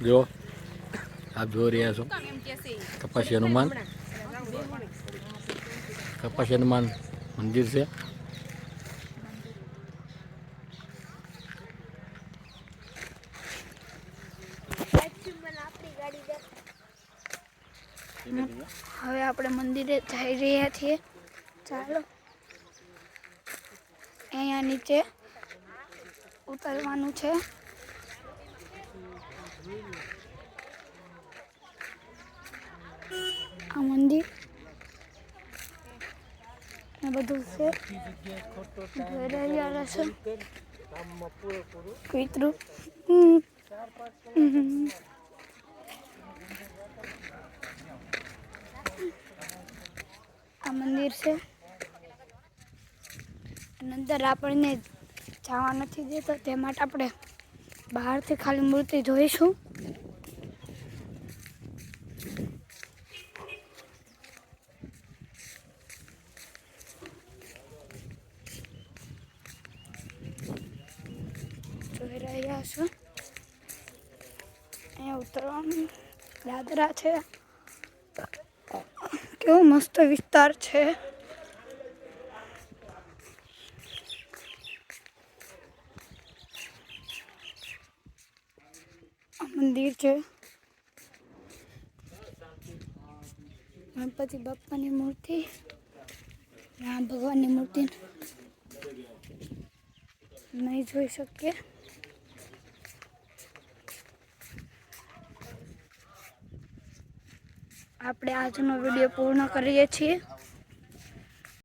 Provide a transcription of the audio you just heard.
જો આપ જોઈ રહ્યા છો કપાસી હનુમાન મંદિર છે. હવે આપણે મંદિરે જઈ રહ્યા છીએ. ચાલો અહીંયા નીચે ઉતરવાનું છે. આ મંદિર ને બધું છે. જોઈ રહ્યા છો કૂતરું. આ મંદિર છે. અંદર આપણને જવા નથી દેતો, તે માટે આપણે બહારથી ખાલી મૂર્તિ જોઈશું. જોઈ રહ્યા છો અહીંયા ઉતરવાનું દાદરા છે. કેવો મસ્ત વિસ્તાર છે. મંદિર છે. ગણપતિ બાપાની મૂર્તિ, રામ ભગવાનની મૂર્તિ નહીં જોઈ શકીએ. આપણે આજનો વિડીયો પૂર્ણ કરીએ છીએ.